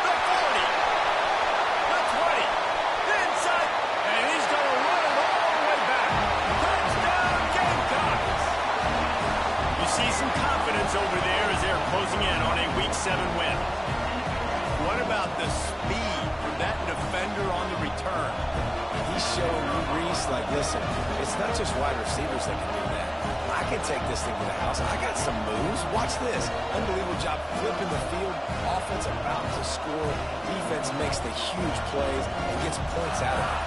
S1: The 40. The 20. The inside. And he's going to run it all the way back. Touchdown, Gamecocks. You see some confidence over there as they're closing in on a Week 7 win. What about the speed for that defender on the return?
S2: He's showing you, Reese, like, listen, it's not just wide receivers that can do that. I can take this thing to the house. I got some moves. Watch this. Unbelievable job flipping the field. Offense about to score. Defense makes the huge plays and gets points out of it.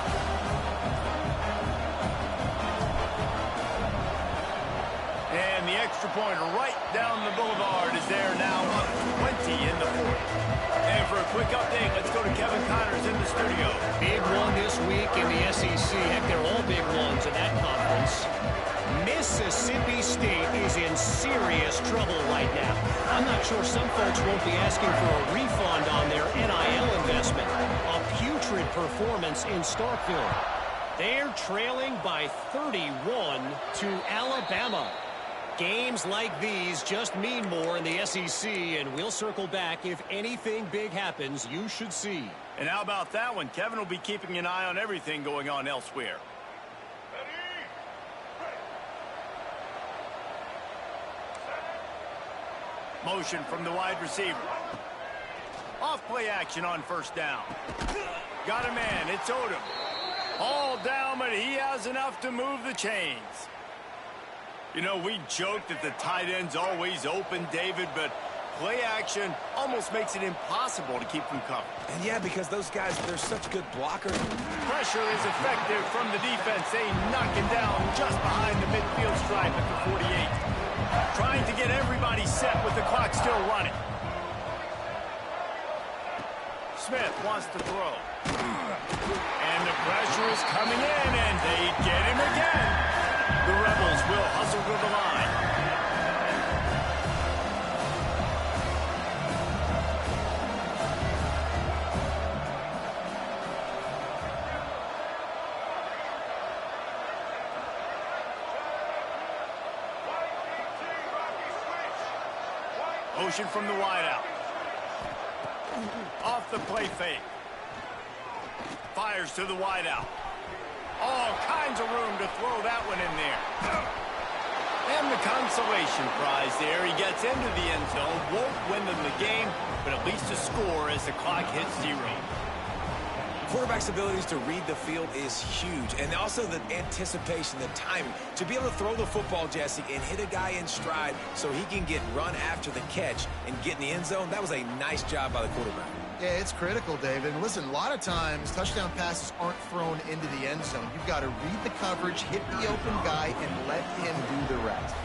S1: And the extra point right down the boulevard as there now up 20 in the fourth. And for a quick update, let's go to Kevin Connors in the studio.
S7: Big one this week in the SEC. Heck, they're all big ones in that conference. Mississippi State is in serious trouble right now. I'm not sure some folks won't be asking for a refund on their NIL investment. A putrid performance in Starkville. They're trailing by 31 to Alabama. Games like these just mean more in the SEC, and we'll circle back. If anything big happens, you should see.
S1: And how about that one? Kevin will be keeping an eye on everything going on elsewhere. Motion from the wide receiver. Off play action on first down. Got a man. It's Odom. All down, but he has enough to move the chains. You know, we joke that the tight end's always open, David, but play action almost makes it impossible to keep them covered.
S2: And yeah, because those guys, they're such good blockers.
S1: Pressure is effective from the defense. They knock him down just behind the midfield stripe at the 48. Trying to get everybody set with the clock still running. Smith wants to throw. And the pressure is coming in, and they get him again. The Rebels will hustle to the line. Motion from the wideout. Off the play fake. Fires to the wideout. All kinds of room to throw that one in there. And the consolation prize there. He gets into the end zone. Won't win them the game, but at least a score as the clock hits 0.
S2: Quarterback's abilities to read the field is huge. And also the anticipation, the timing. To be able to throw the football, Jesse, and hit a guy in stride so he can get run after the catch and get in the end zone, that was a nice job by the quarterback.
S4: Yeah, it's critical, David. And listen, a lot of times touchdown passes aren't thrown into the end zone. You've got to read the coverage, hit the open guy, and let him do the rest.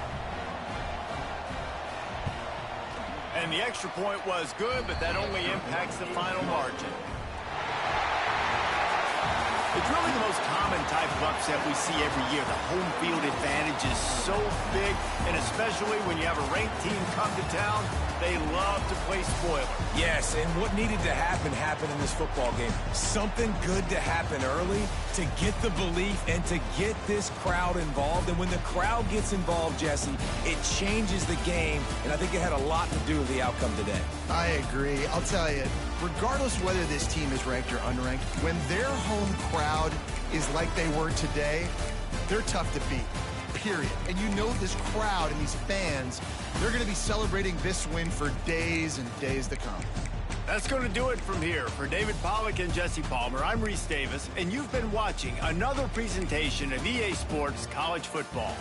S1: And the extra point was good, but that only impacts the final margin. It's really the most common type of upset we see every year. The home field advantage is so big, and especially when you have a ranked team come to town, they love to play spoiler.
S2: Yes, and what needed to happen happened in this football game. Something good to happen early to get the belief and to get this crowd involved. And when the crowd gets involved, Jesse, it changes the game, and I think it had a lot to do with the outcome today.
S4: I agree. I'll tell you, regardless whether this team is ranked or unranked, when their home crowd is like they were today, they're tough to beat, period. And you know this crowd and these fans, they're going to be celebrating this win for days and days to come.
S1: That's going to do it from here. For David Pollack and Jesse Palmer, I'm Reese Davis, and you've been watching another presentation of EA Sports College Football.